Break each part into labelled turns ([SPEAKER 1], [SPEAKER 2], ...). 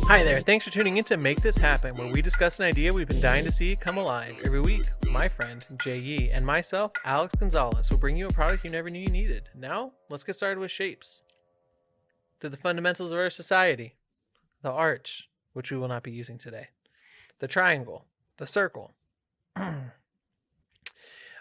[SPEAKER 1] Hi there, thanks for tuning in to Make This Happen, where we discuss an idea we've been dying to see come alive. Every week, my friend, Jay Yee, and myself, Alex Gonzalez, will bring you a product you never knew you needed. Now, let's get started with shapes. They're the fundamentals of our society. The arch, which we will not be using today. The triangle. The circle.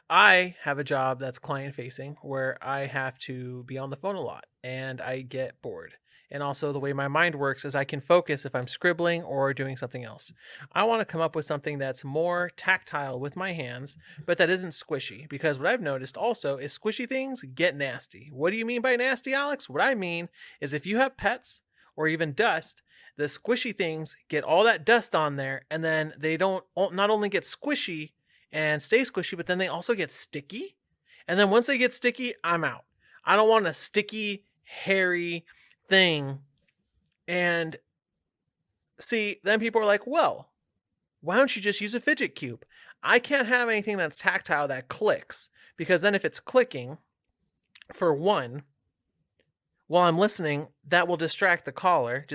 [SPEAKER 1] I have a job that's client facing where I have to be on the phone a lot and I get bored. And also the way my mind works is I can focus if I'm scribbling or doing something else. I want to come up with something that's more tactile with my hands, but that isn't squishy, because what I've noticed also is squishy things get nasty. What do you mean by nasty, Alex? What I mean is if you have pets or even dust, the squishy things get all that dust on there, and then they don't not only get squishy and stay squishy, but then they also get sticky. And then once they get sticky, I'm out. I don't want a sticky, hairy thing. And see, then people are like, well, why don't you just use a fidget cube? I can't have anything that's tactile that clicks, because then if it's clicking, for one, while I'm listening, that will distract the caller.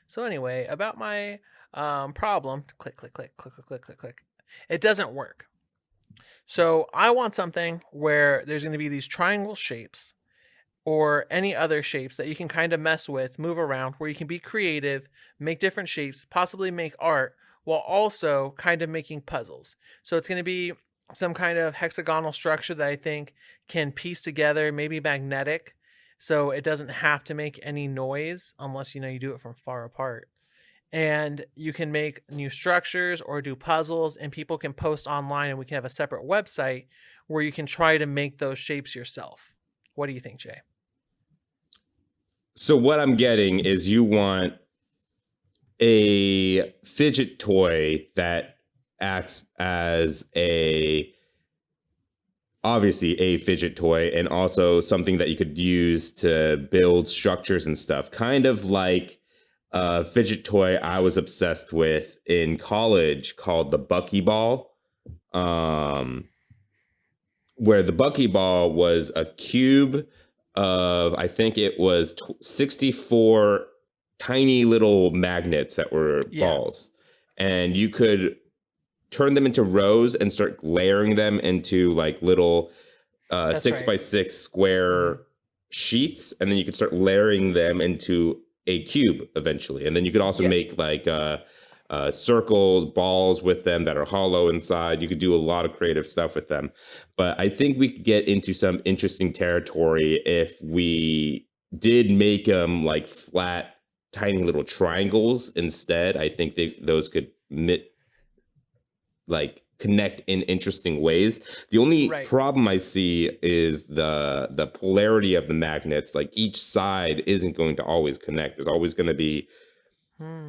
[SPEAKER 1] So anyway, about my problem, click, click, click, click, click, click, click, click. It doesn't work. So I want something where there's going to be these triangle shapes or any other shapes that you can kind of mess with, move around, where you can be creative, make different shapes, possibly make art, while also kind of making puzzles. So it's going to be some kind of hexagonal structure that I think can piece together, maybe magnetic, so it doesn't have to make any noise unless you do it from far apart. And you can make new structures or do puzzles, and people can post online, and we can have a separate website where you can try to make those shapes yourself. What do you think, Jay?
[SPEAKER 2] So what I'm getting is you want a fidget toy that acts as obviously a fidget toy, and also something that you could use to build structures and stuff. Kind of like a fidget toy I was obsessed with in college called the Buckyball, where the Buckyball was a cube of, I think it was 64 tiny little magnets that were balls. And you could turn them into rows and start layering them into like little 6x6 square sheets. And then you could start layering them into a cube eventually. And then you could also make like circles, balls with them that are hollow inside. You could do a lot of creative stuff with them. But I think we could get into some interesting territory if we did make them like flat, tiny little triangles instead. I think those could connect in interesting ways. The only problem I see is the polarity of the magnets. Like each side isn't going to always connect. There's always going to be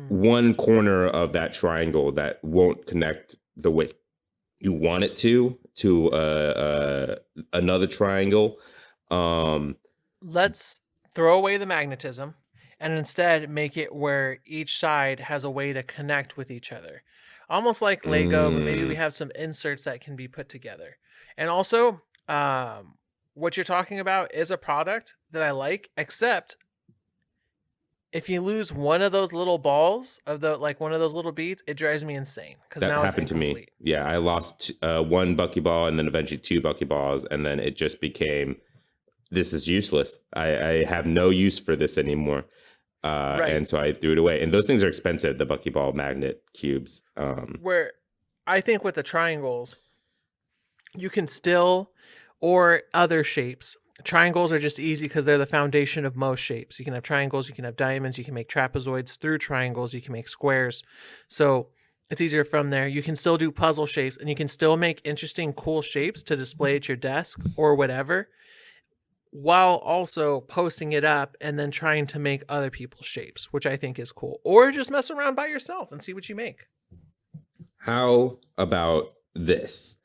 [SPEAKER 2] one corner of that triangle that won't connect the way you want it to another triangle.
[SPEAKER 1] Let's throw away the magnetism and instead make it where each side has a way to connect with each other. Almost like Lego, but maybe we have some inserts that can be put together. And also, what you're talking about is a product that I like, except if you lose one of those little balls of one of those little beads, it drives me insane. Because now
[SPEAKER 2] happened to me. Yeah, I lost one Buckyball and then eventually two Buckyballs, and then it just became, this is useless. I have no use for this anymore. And so I threw it away. And those things are expensive, the Buckyball magnet cubes.
[SPEAKER 1] Where I think with the triangles, you can still, or other shapes. Triangles are just easy because they're the foundation of most shapes. You can have triangles, you can have diamonds, you can make trapezoids through triangles, you can make squares. So it's easier from there. You can still do puzzle shapes, and you can still make interesting, cool shapes to display at your desk or whatever, while also posting it up and then trying to make other people's shapes, which I think is cool. Or just mess around by yourself and see what you make.
[SPEAKER 2] How about this?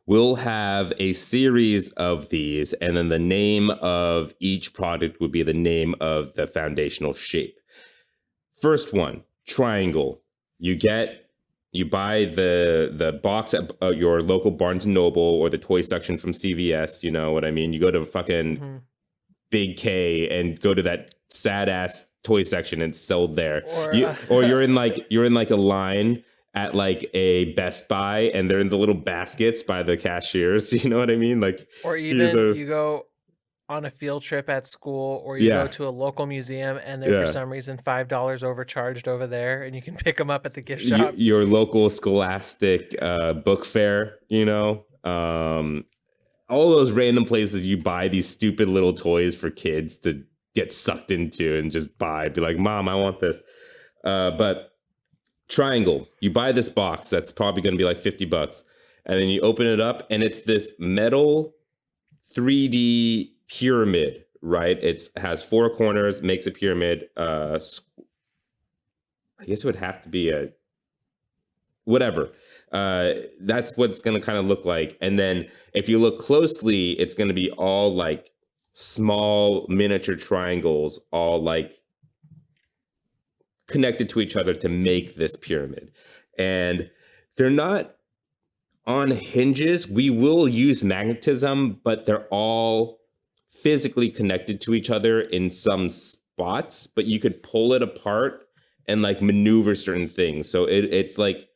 [SPEAKER 2] We'll have a series of these, and then the name of each product would be the name of the foundational shape. First one, triangle. You buy the box at your local Barnes & Noble or the toy section from CVS, you know what I mean? You go to fucking Big K and go to that sad ass toy section and sell there.
[SPEAKER 1] Or
[SPEAKER 2] Or you're in like a line at like a Best Buy and they're in the little baskets by the cashiers. You know what I mean? Like,
[SPEAKER 1] or
[SPEAKER 2] here's
[SPEAKER 1] even
[SPEAKER 2] a
[SPEAKER 1] you go on a field trip at school, or you go
[SPEAKER 2] yeah.
[SPEAKER 1] to a local museum and they're for
[SPEAKER 2] Yeah.
[SPEAKER 1] some reason $5 overcharged over there, and you can pick them up at the gift shop.
[SPEAKER 2] Your local Scholastic book fair, you know, all those random places you buy these stupid little toys for kids to get sucked into and just be like, Mom, I want this. But Triangle, you buy this box that's probably going to be like $50, and then you open it up and it's this metal 3D pyramid, right? It has 4 corners, makes a pyramid. I guess it would have to be a whatever. That's what it's going to kind of look like. And then if you look closely, it's going to be all like small miniature triangles, all like connected to each other to make this pyramid. And they're not on hinges. We will use magnetism, but they're all physically connected to each other in some spots, but you could pull it apart and like maneuver certain things. So it's like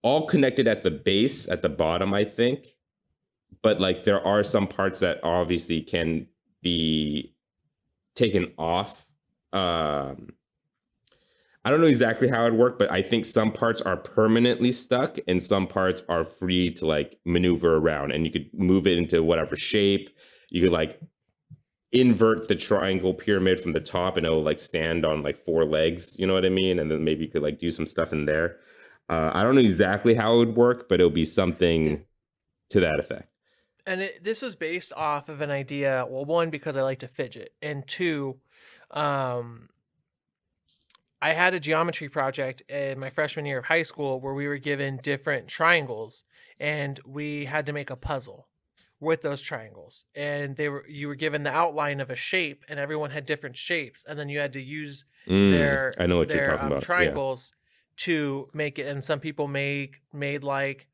[SPEAKER 2] all connected at the base, at the bottom, I think. But like there are some parts that obviously can be taken off. I don't know exactly how it worked, but I think some parts are permanently stuck and some parts are free to like maneuver around, and you could move it into whatever shape. You could like invert the triangle pyramid from the top and it'll like stand on like 4 legs, you know what I mean? And then maybe you could like do some stuff in there. I don't know exactly how it would work, but it'll be something to that effect.
[SPEAKER 1] And this was based off of an idea. Well, one, because I like to fidget, and two, I had a geometry project in my freshman year of high school where we were given different triangles and we had to make a puzzle with those triangles. And you were given the outline of a shape, and everyone had different shapes, and then you had to use their
[SPEAKER 2] I know what you're talking about.
[SPEAKER 1] triangles to make it. And some people made like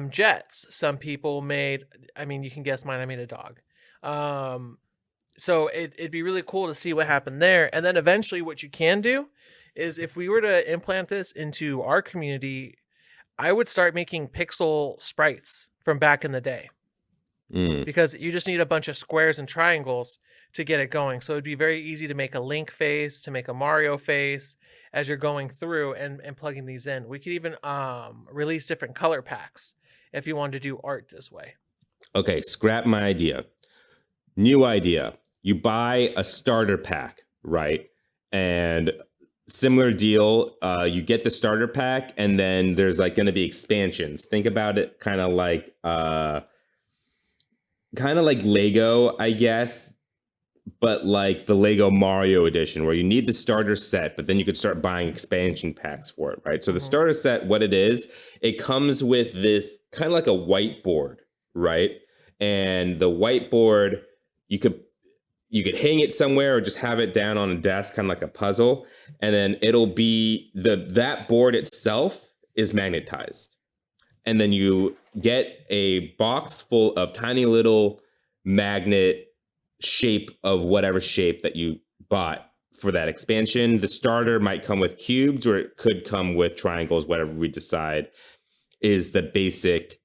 [SPEAKER 1] jets. Some people made, I mean, you can guess mine. I made a dog. So it'd be really cool to see what happened there. And then eventually what you can do is, if we were to implant this into our community, I would start making pixel sprites from back in the day. Because you just need a bunch of squares and triangles to get it going. So it'd be very easy to make a Link face, to make a Mario face as you're going through and plugging these in. We could even release different color packs if you wanted to do art this way.
[SPEAKER 2] Okay, scrap my idea. New idea. You buy a starter pack, right? And similar deal, you get the starter pack, and then there's like going to be expansions. Think about it kind of like Lego, I guess, but like the Lego Mario edition, where you need the starter set, but then you could start buying expansion packs for it, right? So the starter set, what it is, it comes with this kind of like a whiteboard, right? And the whiteboard, you could hang it somewhere or just have it down on a desk, kind of like a puzzle. And then it'll be that board itself is magnetized. And then you get a box full of tiny little magnet shape of whatever shape that you bought for that expansion. The starter might come with cubes, or it could come with triangles, whatever we decide is the basic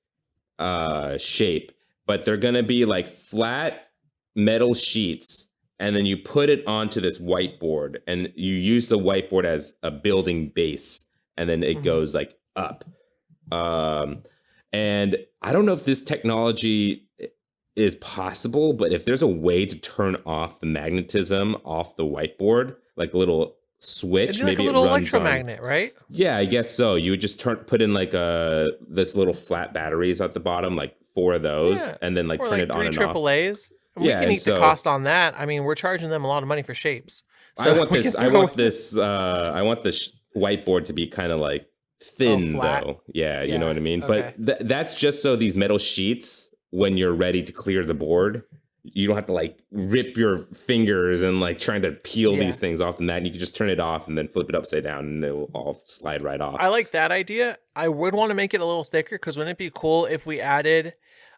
[SPEAKER 2] shape. But they're going to be like flat metal sheets, and then you put it onto this whiteboard, and you use the whiteboard as a building base, and then it goes like up. And I don't know if this technology is possible, but if there's a way to turn off the magnetism off the whiteboard, like a little switch,
[SPEAKER 1] maybe like a little electromagnet, right?
[SPEAKER 2] Yeah, I guess so. You would just put in like this little flat batteries at the bottom, like 4 of those, and then like turn it on and off.
[SPEAKER 1] 3 AAAs. We can eat the cost on that. I mean, we're charging them a lot of money for shapes. So
[SPEAKER 2] I want this whiteboard to be kind of like thin, though. Yeah, you know what I mean? Okay. But that's just so these metal sheets, when you're ready to clear the board, you don't have to like rip your fingers and like trying to peel these things off the mat. You can just turn it off and then flip it upside down, and it'll all slide right off.
[SPEAKER 1] I like that idea. I would want to make it a little thicker, because wouldn't it be cool if we added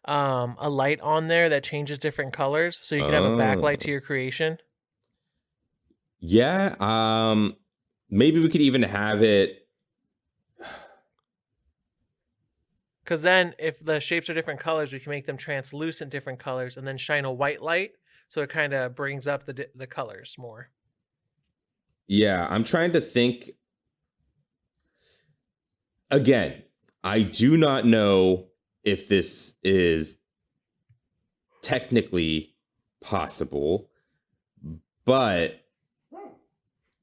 [SPEAKER 1] a light on there that changes different colors, so you can have a
[SPEAKER 2] Oh,
[SPEAKER 1] backlight to your creation.
[SPEAKER 2] yeah. Maybe we could even have it.
[SPEAKER 1] Because then, if the shapes are different colors, we can make them translucent different colors, and then shine a white light, so it kind of brings up the colors more.
[SPEAKER 2] Yeah, I'm trying to think. Again, I do not know if this is technically possible, but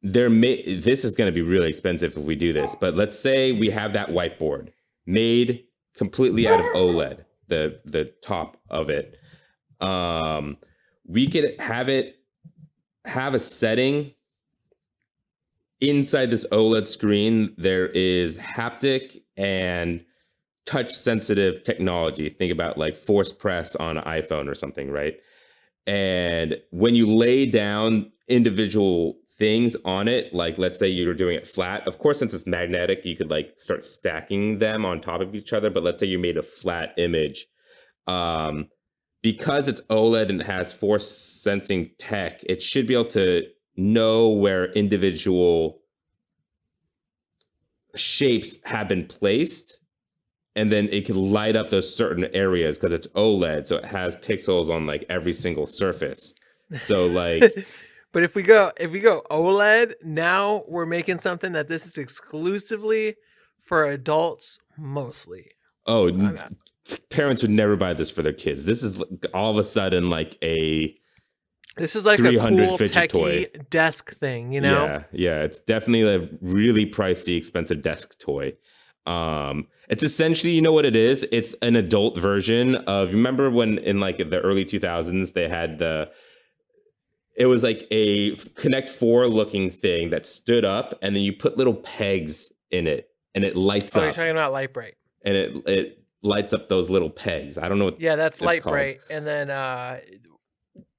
[SPEAKER 2] this is going to be really expensive if we do this. But let's say we have that whiteboard made completely out of OLED, the top of it. We could have a setting inside this OLED screen. There is haptic and touch sensitive technology. Think about like force press on an iPhone or something, right? And when you lay down individual things on it, like let's say you're doing it flat, of course, since it's magnetic, you could like start stacking them on top of each other. But let's say you made a flat image. Because it's OLED and it has force sensing tech, it should be able to know where individual shapes have been placed, and then it can light up those certain areas because it's OLED, so it has pixels on like every single surface. So like,
[SPEAKER 1] But if we go OLED, now we're making something that this is exclusively for adults mostly.
[SPEAKER 2] oh, parents would never buy this for their kids. This is all of a sudden like
[SPEAKER 1] this is like a
[SPEAKER 2] 300
[SPEAKER 1] cool
[SPEAKER 2] fidget toy.
[SPEAKER 1] techie desk thing, you know?
[SPEAKER 2] Yeah, it's definitely a really pricey, expensive desk toy. It's essentially, you know what it is? It's an adult version of, remember when in like the early 2000s they had it was like a Connect 4 looking thing that stood up, and then you put little pegs in it and it lights
[SPEAKER 1] Oh,
[SPEAKER 2] up.
[SPEAKER 1] you're talking about Light Bright.
[SPEAKER 2] And it lights up those little pegs. I don't know what
[SPEAKER 1] that's Light
[SPEAKER 2] called.
[SPEAKER 1] Bright. And then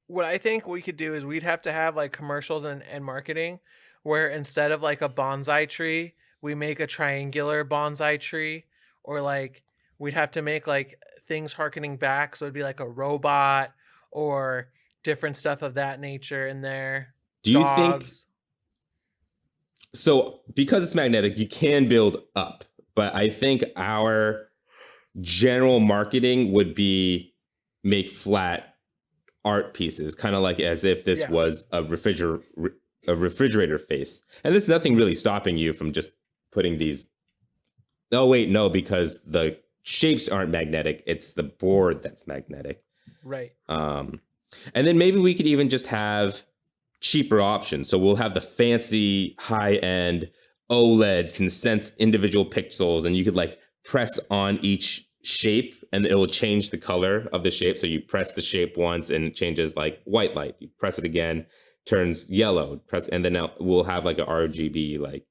[SPEAKER 1] what I think we could do is we'd have to have like commercials and marketing where instead of like a bonsai tree, we make a triangular bonsai tree, or like we'd have to make like things harkening back. So it'd be like a robot or different stuff of that nature in there.
[SPEAKER 2] Do you think so? Because it's magnetic, you can build up, but I think our general marketing would be make flat art pieces, kind of like as if this was a refrigerator face. And there's nothing really stopping you from just putting these. Oh wait, no, because the shapes aren't magnetic. It's the board that's magnetic.
[SPEAKER 1] Right.
[SPEAKER 2] And then maybe we could even just have cheaper options. So we'll have the fancy high-end OLED can sense individual pixels, and you could like press on each shape and it will change the color of the shape. So you press the shape once and it changes like white light. You press it again, turns yellow. Press, and then we'll have like a RGB like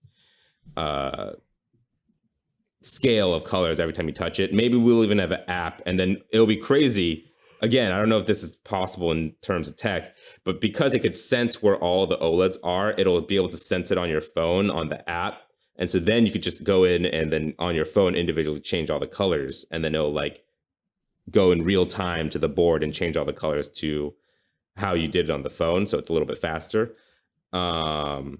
[SPEAKER 2] scale of colors every time you touch it. Maybe we'll even have an app, and then it'll be crazy. Again, I don't know if this is possible in terms of tech, but because it could sense where all the OLEDs are, it'll be able to sense it on your phone on the app. And so then you could just go in and then on your phone individually change all the colors, and then it'll like go in real time to the board and change all the colors to how you did it on the phone. So it's a little bit faster. And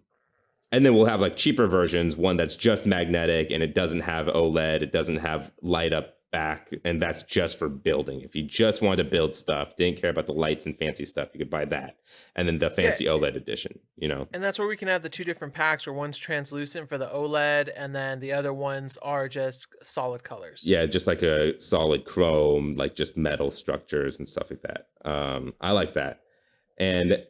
[SPEAKER 2] then we'll have like cheaper versions, one that's just magnetic and it doesn't have OLED, it doesn't have light up back, and that's just for building. If you just wanted to build stuff, didn't care about the lights and fancy stuff, you could buy that. And then the fancy OLED edition, you know.
[SPEAKER 1] And that's where we can have the two different packs, where one's translucent for the OLED and then the other ones are just solid colors.
[SPEAKER 2] Yeah, just like a solid chrome, like just metal structures and stuff like that. I like that. And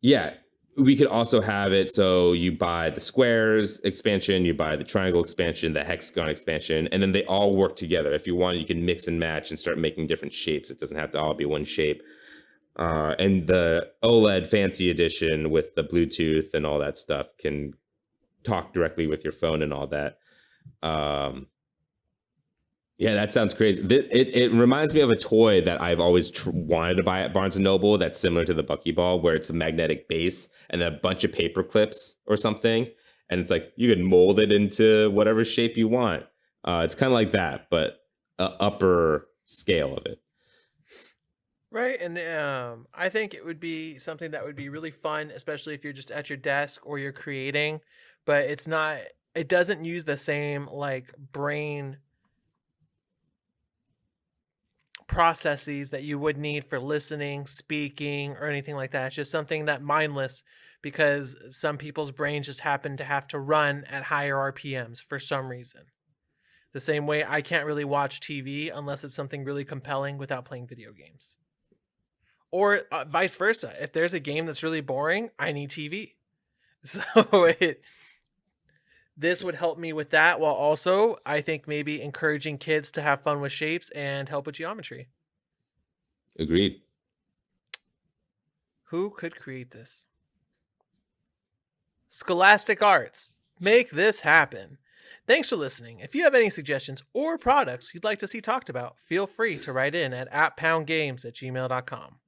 [SPEAKER 2] yeah, we could also have it so you buy the squares expansion, you buy the triangle expansion, the hexagon expansion, and then they all work together. If you want, you can mix and match and start making different shapes. It doesn't have to all be one shape. And the OLED fancy edition with the Bluetooth and all that stuff can talk directly with your phone and all that. Yeah, that sounds crazy. It reminds me of a toy that I've always wanted to buy at Barnes & Noble that's similar to the Buckyball, where it's a magnetic base and a bunch of paper clips or something. And it's like you can mold it into whatever shape you want. It's kind of like that, but upper scale of it.
[SPEAKER 1] Right. And I think it would be something that would be really fun, especially if you're just at your desk or you're creating, but it doesn't use the same like brain processes that you would need for listening, speaking, or anything like that. It's just something that mindless, because some people's brains just happen to have to run at higher RPMs for some reason. The same way I can't really watch TV unless it's something really compelling without playing video games. Or vice versa. If there's a game that's really boring, I need TV. So this would help me with that, while also I think maybe encouraging kids to have fun with shapes and help with geometry.
[SPEAKER 2] Agreed.
[SPEAKER 1] Who could create this? Scholastic Arts. Make this happen. Thanks for listening. If you have any suggestions or products you'd like to see talked about, feel free to write in at @poundgames@gmail.com.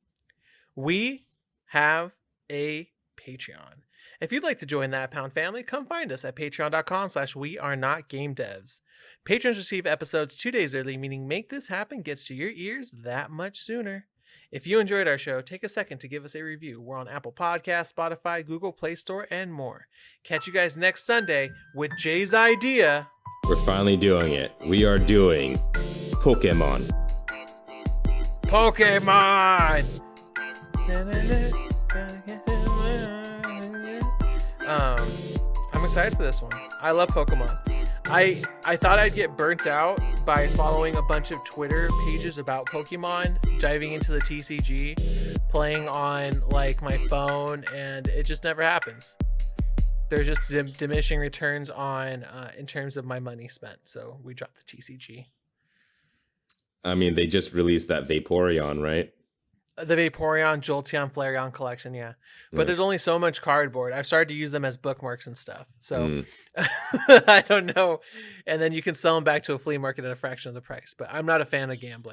[SPEAKER 1] We have a Patreon. If you'd like to join that Pound family, come find us at patreon.com/wearenotgamedevs. Patrons receive episodes 2 days early, meaning Make This Happen gets to your ears that much sooner. If you enjoyed our show, take a second to give us a review. We're on Apple Podcasts, Spotify, Google Play Store, and more. Catch you guys next Sunday with Jay's idea.
[SPEAKER 2] We're finally doing it. We are doing Pokemon.
[SPEAKER 1] Pokemon! I'm excited for this one. I love Pokemon. I thought I'd get burnt out by following a bunch of Twitter pages about Pokemon, diving into the TCG, playing on like my phone, and it just never happens. There's just diminishing returns on in terms of my money spent, so we dropped the TCG.
[SPEAKER 2] I mean, they just released that Vaporeon, right?
[SPEAKER 1] The Vaporeon, Jolteon, Flareon collection, yeah. But there's only so much cardboard. I've started to use them as bookmarks and stuff. So I don't know. And then you can sell them back to a flea market at a fraction of the price. But I'm not a fan of gambling.